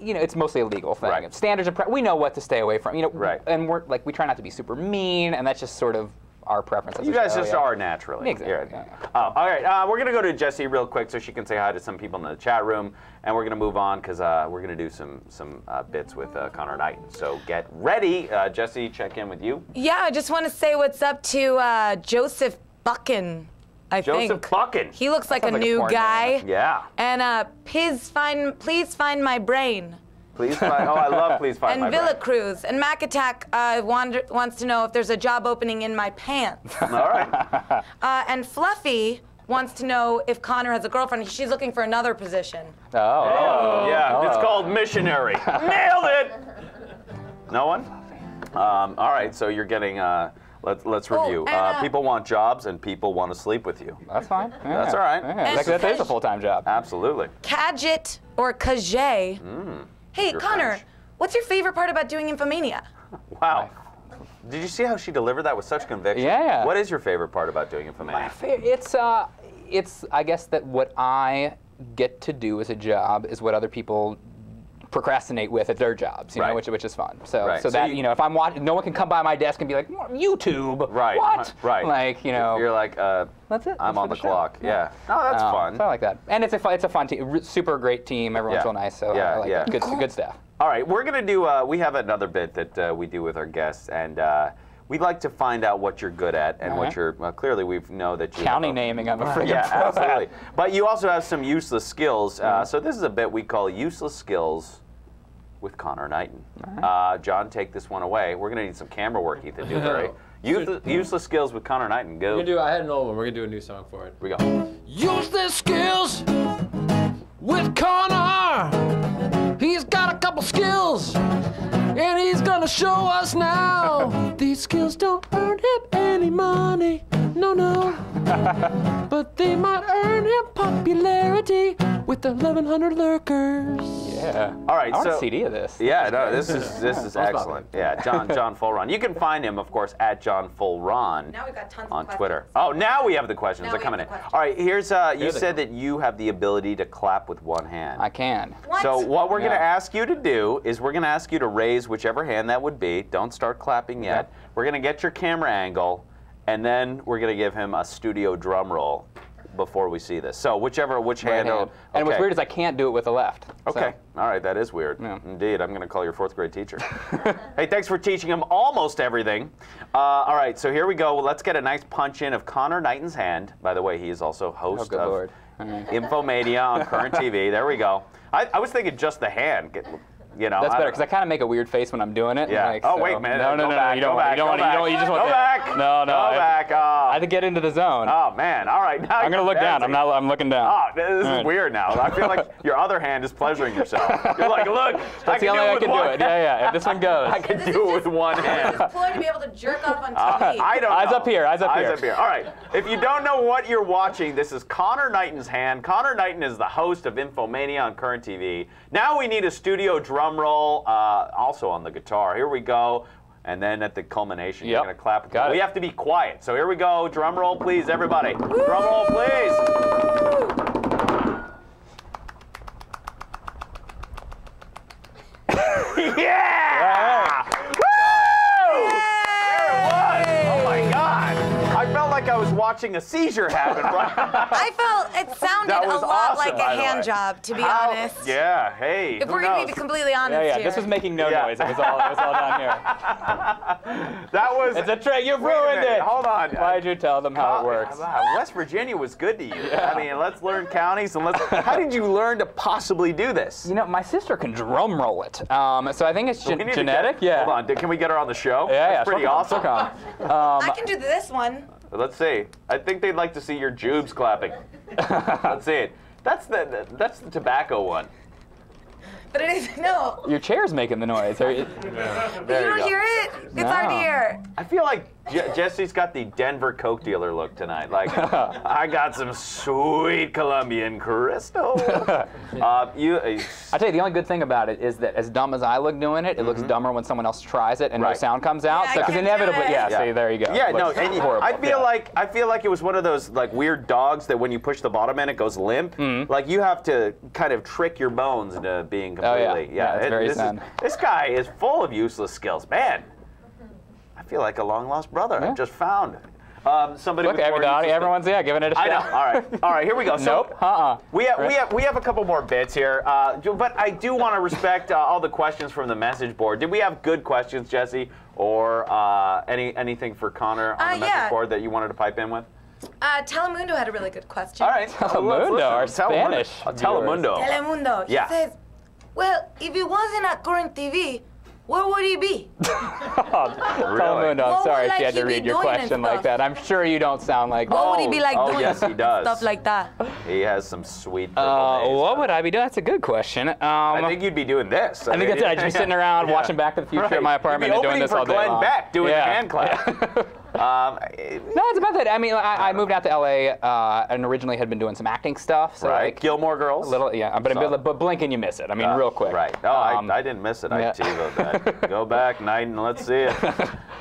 you know, it's mostly a legal thing. Standards of we know what to stay away from. You know, and we're like we try not to be super mean, and that's just sort of our preference. You guys just are naturally. Exactly. All right, we're going to go to Jessie real quick so she can say hi to some people in the chat room, and we're going to move on because we're going to do some bits with Conor Knighton. So get ready. Jessie, check in with you. Yeah, I just want to say what's up to Joseph Buchan. Joseph Buchan. He looks like a like new a guy. Name. Yeah. And please find my brain. Please find. Oh, I love Please Find My Brain. And Villa Cruz. And Mac Attack wants to know if there's a job opening in my pants. All right. And Fluffy wants to know if Conor has a girlfriend. She's looking for another position. Yeah, it's called missionary. Nailed it. No one? All right, so you're getting. Let's review. People want jobs, and people want to sleep with you. That's fine. That's all right. That is a full-time job. Absolutely. Kadjit or Kajay. Hey, Conor, what's your favorite part about doing Infomania? Wow. Did you see how she delivered that with such conviction? Yeah. What is your favorite part about doing Infomania? It's I guess that what I get to do as a job is what other people procrastinate with at their jobs, you know, which is fun. So that you know, if I'm watching, no one can come by my desk and be like, YouTube. Right. What? Right. Like, you know. You're like, that's it. I'm on the clock. Yeah. Oh, that's fun. So I like that, and it's a fun team, super great team. Everyone's real nice. So I like it. Good staff. All right, we're gonna do. We have another bit that we do with our guests, and we'd like to find out what you're good at and what you're. Clearly, we know that you. County naming, I'm afraid. Yeah, absolutely. But you also have some useless skills. So this is a bit we call useless skills with Conor Knighton. John, take this one away. We're gonna need some camera work, Ethan Dewberry. Useless skills with Conor Knighton. Go. I had an old one. We're gonna do a new song for it. Here we go. Useless skills with Conor. He's got a couple skills, and he's gonna show us now. These skills don't earn him any money, no. But they might earn him popularity with the 1,100 lurkers. Yeah. All right. I want so a CD of this. Yeah. No. This is excellent. Yeah. John Fullron. You can find him, of course, at John Fullron. Now we've got tons on of Twitter. Oh, now we have the questions. They're coming in. All right. Here's you said that you have the ability to clap with one hand. I can. What? So what we're going to ask you to do is we're going to ask you to raise whichever hand that would be. Don't start clapping yet. Okay. We're going to get your camera angle, and then we're going to give him a studio drum roll before we see this. So which hand. And what's weird is I can't do it with the left. Okay. So. All right. That is weird. Yeah. Indeed. I'm going to call your 4th grade teacher. Hey, thanks for teaching him almost everything. All right. So here we go. Well, let's get a nice punch in of Conor Knighton's hand. By the way, he is also host of Infomania on Current TV. There we go. I was thinking just the hand. You know, that's better because I kind of make a weird face when I'm doing it. Yeah. Like, wait a minute. No, you don't want to. You just want go back. No. Go back. I have to get into the zone. Oh man. All right. Now I'm gonna look down. I'm looking down. Oh, this is weird now. I feel like your other hand is pleasuring yourself. You're like, look. That's the only way I can do it. Yeah. If this one goes. I can do it with one hand. Deployed to be able to jerk off on TV. I don't know. Eyes up here. Eyes up here. All right. If you don't know what you're watching, this is Conor Knighton's hand. Conor Knighton is the host of Infomania on Current TV. Now we need a studio drum roll, also on the guitar. Here we go. And then at the culmination, you're going to clap. We have to be quiet. So here we go. Drum roll, please, everybody. Drum roll, please. Yeah! Woo! There it was. Oh my God. I felt like I was watching a seizure happen. I felt it sounded a lot like a hand job, to be honest. Yeah. Hey. If we're going to be completely honest here. here. This was making no noise. It was all down here. That was. It's a trick. You've ruined it. Hold on. Why'd you tell them how it works? West Virginia was good to you. Yeah. I mean, let's learn counties and let's. How did you learn to possibly do this? You know, my sister can drum roll it. So I think it's genetic. Hold on. Can we get her on the show? Yeah. That's pretty awesome. I can do this one. Let's see. I think they'd like to see your jubes clapping. Let's see it. That's the tobacco one. But it is, no. Your chair's making the noise. There You don't hear it? It's hard to hear. I feel like Jesse's got the Denver Coke dealer look tonight. Like, I got some sweet Colombian Cristo. I tell you, the only good thing about it is that as dumb as I look doing it, it looks dumber when someone else tries it and no sound comes out. Yeah, So because inevitably, see, there you go. Yeah, no, and horrible. I feel like it was one of those like weird dogs that when you push the bottom in, it goes limp. Like you have to kind of trick your bones into being completely. It's very sad. This guy is full of useless skills, man. I feel like a long lost brother I've just found. Somebody. Look, everyone's giving it a shot. I know. All right. Here we go. So, nope. We have a couple more bits here, but I do want to respect all the questions from the message board. Did we have good questions, Jesse, or anything for Connor on the message board that you wanted to pipe in with? Telemundo had a really good question. All right. Telemundo, our Spanish. Telemundo. Telemundo. He says, well, if it wasn't at current TV, where would he be? Telemundo, I'm sorry she had to read your question like that. I'm sure you don't sound like that. What would he be like doing? Yes, he does. Stuff like that. He has some sweet purple what would I be doing? That's a good question. I think you'd be doing this. I think that's it. I'd just be sitting around watching Back to the Future in my apartment and doing this all day long. Glenn Beck doing a hand clap. No, it's about that. I mean, I moved out to LA and originally had been doing some acting stuff. So like Gilmore Girls. A little, but blink and you miss it. I mean, real quick. Right. Oh, I didn't miss it. I TiVo'd that. Go back, Knighton. Let's see it.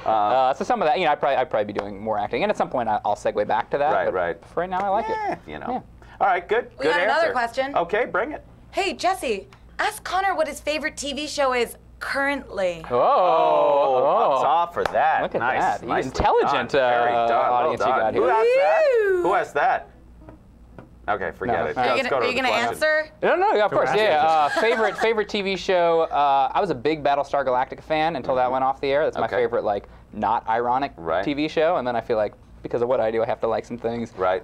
So some of that, I'd probably be doing more acting, and at some point I'll segue back to that. Right. For right now, I like it. All right. Good. We got another question. Okay, bring it. Hey, Jesse, ask Connor what his favorite TV show is currently. What's off for that? Look at nice. that. Nice. Intelligent audience you got here. Who asked that? Okay, forget it. Are you going to answer? No, of course. Favorite TV show. I was a big Battlestar Galactica fan until that went off the air. That's my favorite, not ironic TV show. And then I feel like because of what I do, I have to like some things. Right.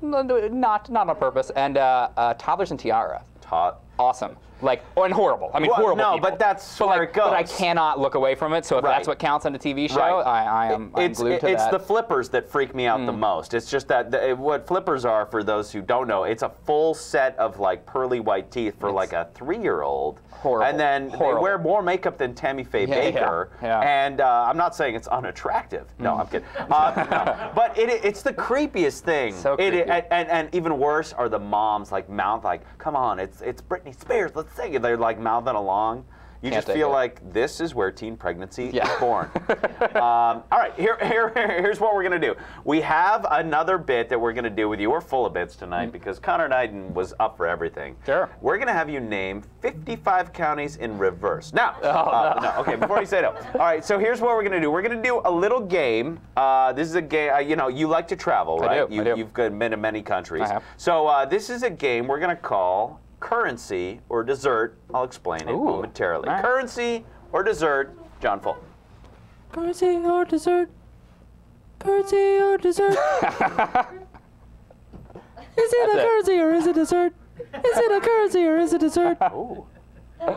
Not on purpose. And Toddlers and Tiara. Awesome. And horrible. I mean, horrible. No, people. but that's where it goes. But I cannot look away from it. So if that's what counts on a TV show, I'm glued to that. It's the flippers that freak me out the most. It's just that what flippers are, for those who don't know, it's a full set of pearly white teeth for a 3-year-old. Horrible. And then they wear more makeup than Tammy Faye Baker. Yeah. And I'm not saying it's unattractive. No, I'm kidding. No. But it's the creepiest thing. So creepy. And even worse are the moms mouth come on, it's Britney Spears. Let's sing it. They're mouthing along. You just feel like this is where teen pregnancy is born. All right, here's what we're going to do. We have another bit that we're going to do with you. We're full of bits tonight because Conor Knighton was up for everything. Sure. We're going to have you name 55 counties in reverse. Now, no, okay, before you say no. All right, so here's what we're going to do. We're going to do a little game. This is a game, you like to travel, right? I do. You've been to many countries. I have. So this is a game we're going to call currency or dessert. I'll explain it momentarily. Right. Currency or dessert, John Full. Currency or dessert? Currency or dessert? Is it a currency or is it dessert? Is it a currency or is it dessert? Ooh.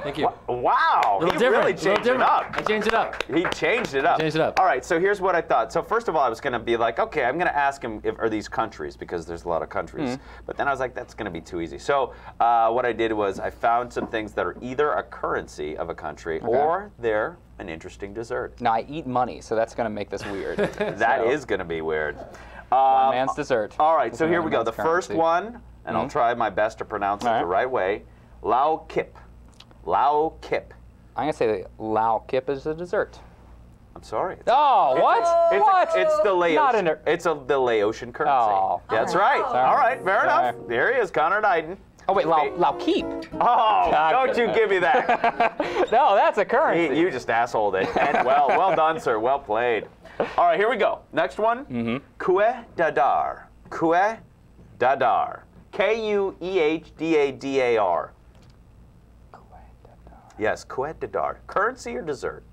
Thank you. Wow, he really changed it up. I changed it up. He changed it up. All right, so here's what I thought. So first of all, I was going to be okay, I'm going to ask him are these countries, because there's a lot of countries. But then I was like, that's going to be too easy. So what I did was I found some things that are either a currency of a country or they're an interesting dessert. Now, I eat money, so that's going to make this weird. That is going to be weird. One man's dessert. All right, so here we go. The first one, and I'll try my best to pronounce it the right way, Lao Kip. Lao Kip. I'm going to say Lao Kip is a dessert. I'm sorry. Oh, what? It's the Laotian. It's the Laotian currency. Oh. That's right. All right, fair enough. There he is, Conor Knighton. Oh, wait, Lao Keep. Oh, don't you give me that. No, that's a currency. You just assholed it. And well done, sir. Well played. All right, here we go. Next one. Kueh Dadar. Kueh Dadar. Kuehdadar. Yes, Kueh Dadar. Currency or dessert?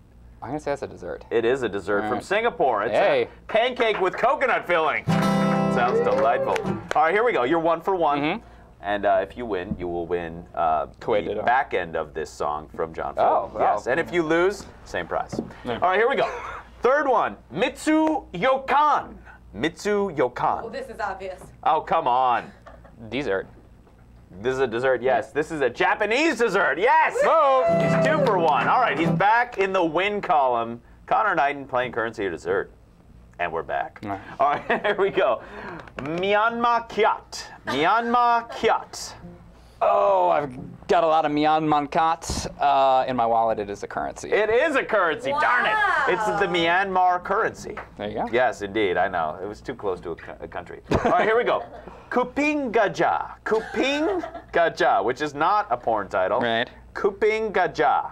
I'm going to say that's a dessert. It is a dessert from Singapore. It's a pancake with coconut filling. Sounds delightful. All right, here we go. You're 1 for 1. And if you win, you will win the back end of this song from John Full. Yes, and if you lose, same price. All right, here we go. Third one, Mitsu Yokan. Mitsu Yokan. Oh, this is obvious. Oh, come on. Dessert. This is a dessert, yes. This is a Japanese dessert, yes! Oh, he's 2 for 1. All right, he's back in the win column. Conor Knighton playing currency or dessert. And we're back. All right, here we go. Myanmar Kyat. Myanmar Kyat. Oh, I've got a lot of Myanmar kyats in my wallet. It is a currency. It is a currency, darn it. It's the Myanmar currency. There you go. Yes, indeed, I know. It was too close to a country. All right, here we go. Kuping Gaja. Kuping Gaja, which is not a porn title. Right. Kuping Gaja.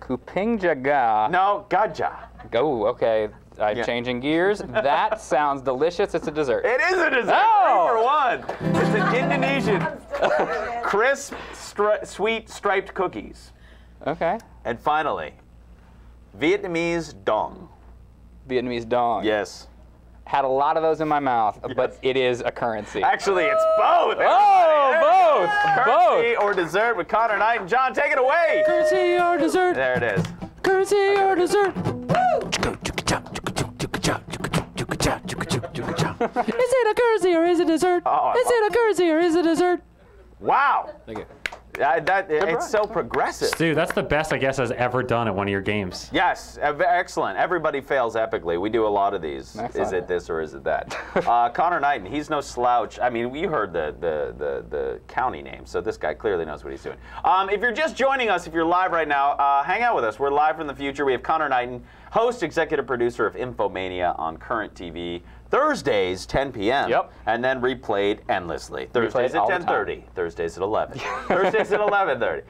Kuping Jaga. No, Gaja. Go, okay. I'm changing gears. That sounds delicious. It's a dessert. It is a dessert. Oh! 3 for 1. It's an Indonesian crisp, sweet striped cookies. Okay. And finally, Vietnamese dong. Vietnamese dong. Yes. Had a lot of those in my mouth, but it is a currency. Actually, it's both. Oh, both. Currency or dessert with Conor Knighton. John, take it away. Currency or dessert? There it is. Currency or dessert? Is it a currency or is it dessert? Is it a currency or is it dessert? Wow. Thank you. It's so progressive. Dude, that's the best I guess has ever done at one of your games. Yes, excellent. Everybody fails epically. We do a lot of these. Excellent. Is it this or is it that? Conor Knighton, he's no slouch. I mean, you heard the county name, so this guy clearly knows what he's doing. If you're just joining us, if you're live right now, hang out with us. We're live from the future. We have Conor Knighton, host, executive producer of InfoMania on Current TV. Thursdays, 10 p.m. Yep. And then replayed endlessly. Thursdays at 10:30. Thursdays at 11. Thursdays at 11:30.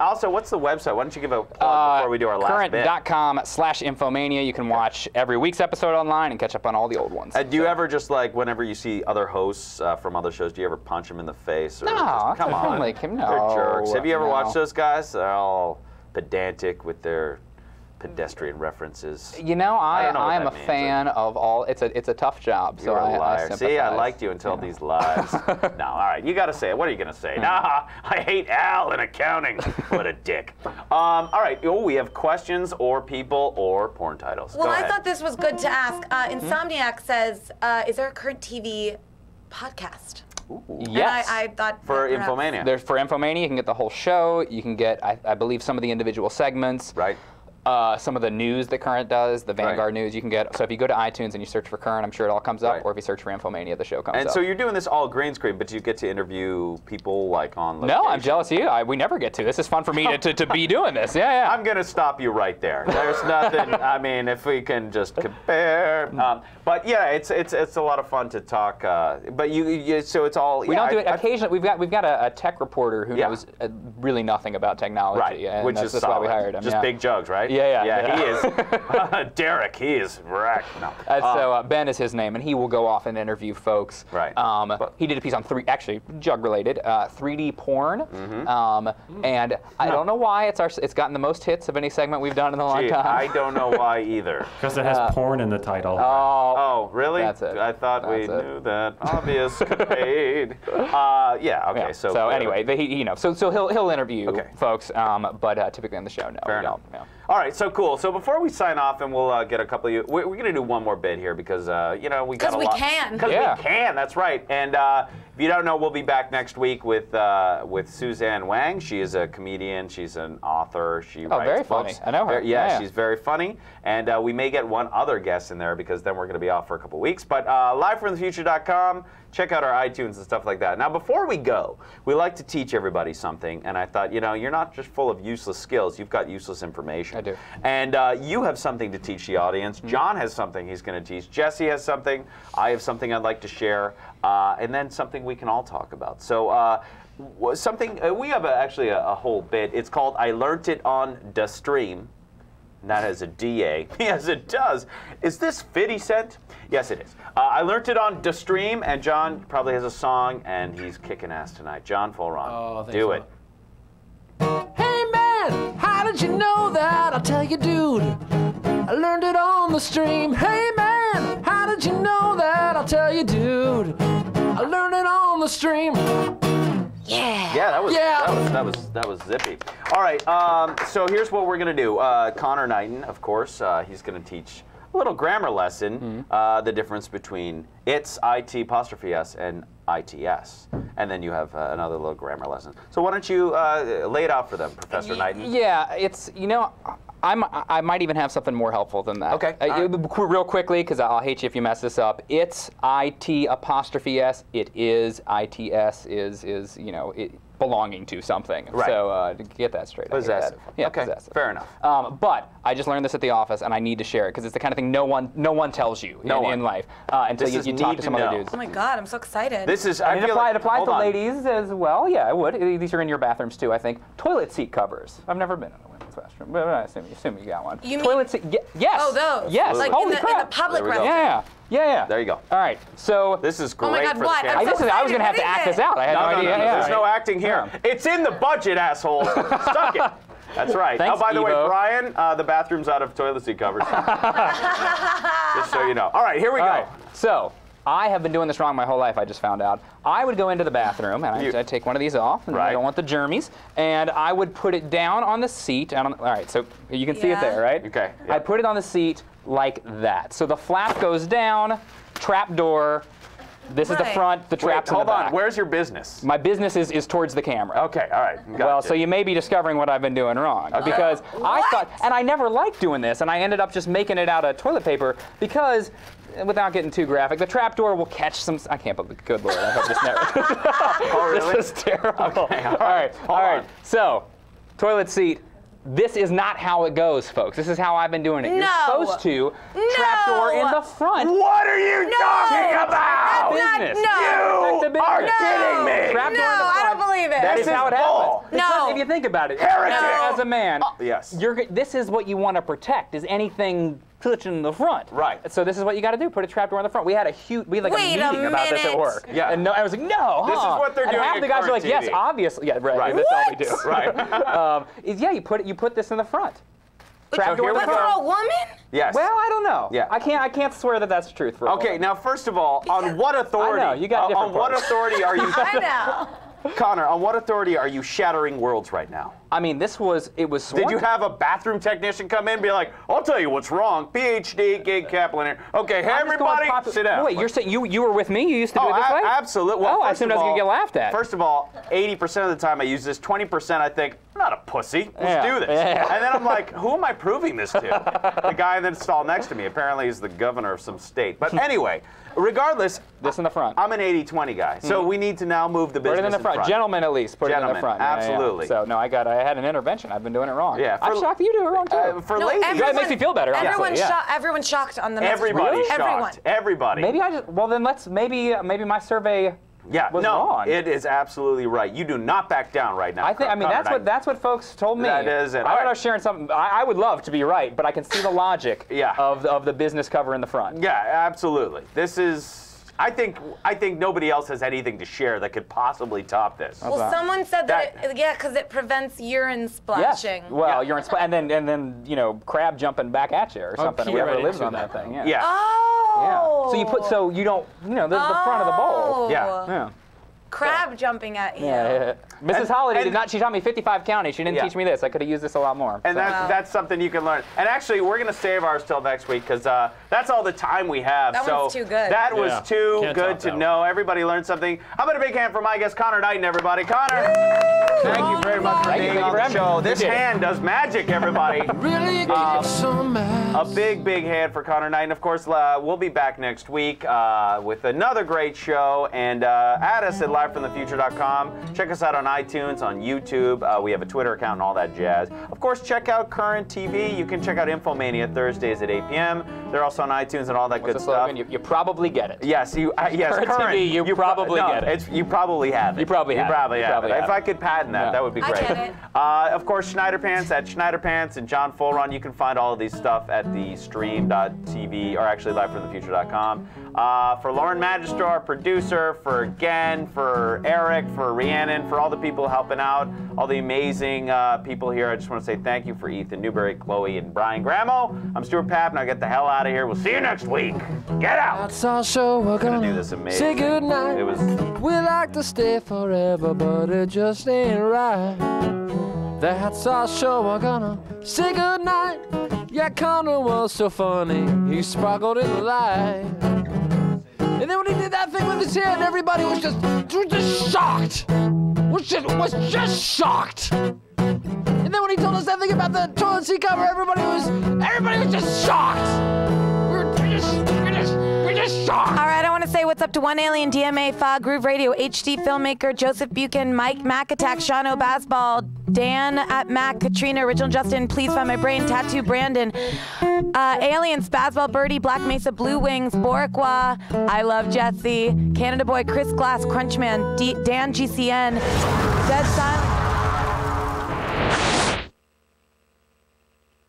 Also, what's the website? Why don't you give a plug before we do our last bit? Current.com/infomania. You can watch every week's episode online and catch up on all the old ones. Do you ever just like, whenever you see other hosts from other shows, do you ever punch them in the face? Or No, just, come on. like him, They're no, jerks. Have you ever no. watched those guys? They're all pedantic with their pedestrian references. You know, I am a means. fan of all. It's a tough job. So You're a liar. I See, I liked you until these lies. No, all right, you got to say it. What are you going to say? Nah, I hate Al in accounting. What a dick. All right, we have questions or people or porn titles. Well, Go I ahead. thought this was good to ask. Insomniac says, is there a Current TV podcast? Yes. And I thought For perhaps- InfoMania. There's for InfoMania, you can get the whole show. You can get, I believe, some of the individual segments. Right. Some of the news that Current does, the Vanguard news, you can get. So if you go to iTunes and you search for Current, I'm sure it all comes up. Right. Or if you search for InfoMania, the show comes up. And so you're doing this all green screen, but you get to interview people like on location. No, I'm jealous of you. We never get to. This is fun for me to be doing this. Yeah, yeah. I'm going to stop you right there. There's nothing, I mean, if we can just compare. But yeah, it's a lot of fun to talk. But you so it's all. We don't do it occasionally. We've got a tech reporter who knows really nothing about technology. Right, And which that's is why we solid. hired him. Just big jugs, right? Yeah. Yeah, he is. Derek, he is wrecked. No. So Ben is his name, and he will go off and interview folks. Right. He did a piece on jug related 3D porn, and I don't know why it's gotten the most hits of any segment we've done in a long time. I don't know why either. Because it has porn in the title. Oh, really? That's it. I thought we knew that. Obvious. Paid. Yeah. Okay. Yeah. So anyway, so he'll interview folks, but typically on the show, no, Fair we enough. don't. Yeah. All right, so cool. So before we sign off, and we'll get a couple of you, we're going to do one more bit here because we got a lot. Because we can. Because we can. That's right. And if you don't know, we'll be back next week with Suzanne Wang. She is a comedian. She's an author. She writes very books. funny. I know her. Yeah, she's very funny. And we may get one other guest in there because then we're going to be off for a couple weeks. But livefromthefuture.com. Check out our iTunes and stuff like that. Now, before we go, we like to teach everybody something. And I thought, you're not just full of useless skills. You've got useless information. I do. And you have something to teach the audience. John has something he's going to teach. Jesse has something. I have something I'd like to share. And then something we can all talk about. So we have actually a whole bit. It's called I Learned It on Da Stream. And that has a DA. Yes, it does. Is this 50 Cent? Yes, it is. I learned it on Da Stream, and John probably has a song, and he's kicking ass tonight. John Fulron, do it. Hey man, how did you know that? I'll tell you, dude. I learned it on the stream. Hey man, how did you know that? I'll tell you, dude. I learned it on the stream. Yeah, that was zippy. All right, so here's what we're gonna do. Conor Knighton, of course, he's gonna teach little grammar lesson, the difference between it's, IT, apostrophe S, and ITS. And then you have another little grammar lesson. So why don't you lay it out for them, Professor Knighton? Yeah, it's, you know, I might even have something more helpful than that. Okay. Real quickly, because I'll hate you if you mess this up. It's IT apostrophe S. It is ITS is you know, belonging to something. Right. So to get that straight. Possessive. Yeah, okay. possessive. Fair enough. But I just learned this at the office, and I need to share it because it's the kind of thing no one tells you in life until you talk to some other dudes. Oh my God, I'm so excited. This is. And it applies to ladies as well. Yeah, it would. These are in your bathrooms too, I think. Toilet seat covers. I've never been in a women's restroom, but I assume you got one. You toilet seat? Yes. Oh, those. Yes. Like Holy in crap. the public There we go. restroom. Yeah. There you go. All right. So this is great Oh my God, for what? the I'm kids. so I was excited. gonna have to What act is this out. I had no idea. No. Yeah, There's no acting here. Yeah. It's in the budget, assholes. Suck it. That's right. Thanks, by the way, Evo. Brian, the bathroom's out of toilet seat covers. Just so you know. All right, here we go. All right. So I have been doing this wrong my whole life, I just found out. I would go into the bathroom, and I'd take one of these off, and I don't want the germies, and I would put it down on the seat. All right, so you can see it there, right? Okay. Yep. I'd put it on the seat like that. So the flap goes down, trap door. This is the front, the trap's in the back. Hold on, where's your business? My business is towards the camera. Okay, all right. Well, so you may be discovering what I've been doing wrong. Because I thought, and I never liked doing this, and I ended up just making it out of toilet paper because, without getting too graphic, the trapdoor will catch some, I can't believe, good Lord, I hope this never. Oh, really? This is terrible. Okay, all right. on. So, toilet seat. This is not how it goes, folks. This is how I've been doing it. No. You're supposed to trapdoor in the front. What are you talking about? Business. No. You are kidding me. Trapdoor in the No, I front. don't believe it. That This is how is it bull. happens. Because No. if you think about it, Heretic. as a man, Yes. this is what you want to protect, is anything touching the front. Right. So this is what you got to do, put a trapdoor in the front. We had a Wait a meeting about this at minute. work. Yeah. And I was like, no, This is what they're and doing half at the guys were like, current yes, TV. obviously. Yeah, right. Right. That's all we do. Right. Yeah, you put this in the front. Trapdoor in the here we But go. front. for a woman? Yes. Well, I don't know. Yeah. I can't swear that that's the truth for a Okay, woman. now first of all, on what authority? I know, you got different on what parts. authority are you, I know. Connor? On what authority are you shattering worlds right now? I mean, it was Did you have a bathroom technician come in and be like, I'll tell you what's wrong, PhD, gig Kaplan. Okay, hey, I'm just going everybody, sit down. Wait, you're saying you were with me? You used to do it this way? Absolutely. Well, Oh, I first assumed I of was going to all- get laughed at. First of all, 80% of the time I use this, 20% I think, I'm not a pussy, let's Yeah, do this. yeah. And then I'm like, who am I proving this to? The guy that's installed next to me, apparently is the governor of some state. But anyway, regardless, This in the front. I'm an 80-20 guy, so we need to now move the Put business it in the front. Gentlemen, at least. Put it in Gentlemen, the front. Yeah, yeah. absolutely. So, no, I had an intervention. I've been doing it wrong. Yeah, I'm for- shocked that you do it wrong, too. For No, ladies, That makes me feel better, Everyone's honestly, yeah. Everyone's shocked on the message. everybody's shocked. Everyone. Everybody. Maybe well, then maybe my survey Yeah, was no, wrong. it is absolutely right. You do not back down right now. I mean, Connor. that's what folks told me. That is it. I All thought right. I was sharing something. I would love to be right, but I can see the logic Yeah. of the business cover in the front. Yeah, absolutely. This is. I think nobody else has anything to share that could possibly top this. Well, someone said that, because it prevents urine Yes. splashing. Well, you're and then crab jumping back at you or something. key Whoever right lives into on that that. thing. Yeah. Yeah. Oh. Yeah. So you don't the front of the bowl. Yeah. Yeah. Crab jumping at you. Yeah. Mrs. Holiday and- did not. She taught me 55 counting. She didn't Yeah. teach me this. I could have used this a lot more. And So. that's something you can learn. And actually, we're going to save ours till next week because that's all the time we have. That so one's too good. That was Yeah. too Can't good top to that know. Everybody learned something. How about a big hand for my guest, Conor Knighton, everybody. Connor, thank you very much for Thank you. being Thank you on for the having me. show. This Appreciate it. hand does magic, everybody. Really get some A ass. big hand for Conor Knighton. Of course, we'll be back next week with another great show. And add us at livefromthefuture.com. Check us out on iTunes, on YouTube. We have a Twitter account and all that jazz. Of course, check out Current TV. You can check out InfoMania Thursdays at 8 p.m. They're also on iTunes and all that What's good the stuff. slogan? You probably get it. Yes, yes, Current TV, you probably get it. You probably have it. You probably have it. If I could patent that, Yeah. that would be I great. get it. Of course, Schneider Pants at Schneider Pants and John Fullrun. You can find all of these stuff at the stream.tv or actually livefromthefuture.com. For Lauren Magister, our producer, for Gen, for Eric, for Rhiannon, for all the people helping out, all the amazing people here. I just want to say thank you for Ethan Newberry, Chloe, and Brian Gramo. I'm Stuart Papp. Now get the hell out of here. We'll see you next week. Get out. That's our show. We're Gonna gonna do this amazing. say goodnight. It was. We like to stay forever, but it just ain't right. That's our show. We're gonna say goodnight. Yeah, Conor was so funny, he sparkled in the light. And then when he did that thing with his hand, everybody was just shocked. Was just shocked. And then when he told us that thing about the toilet seat cover, everybody was just shocked. We're just shocked. All right, I want to say what's up to One Alien, DMA, Fog, Groove Radio, HD Filmmaker, Joseph Buchan, Mike Mac Attack, Sean O'Basball, Dan at Mac, Katrina, Original Justin, Please Find My Brain, Tattoo Brandon, Alien, Spazball, Birdie, Black Mesa, Blue Wings, Boricua, I Love Jesse, Canada Boy, Chris Glass, Crunchman, Dan GCN, Dead Silent.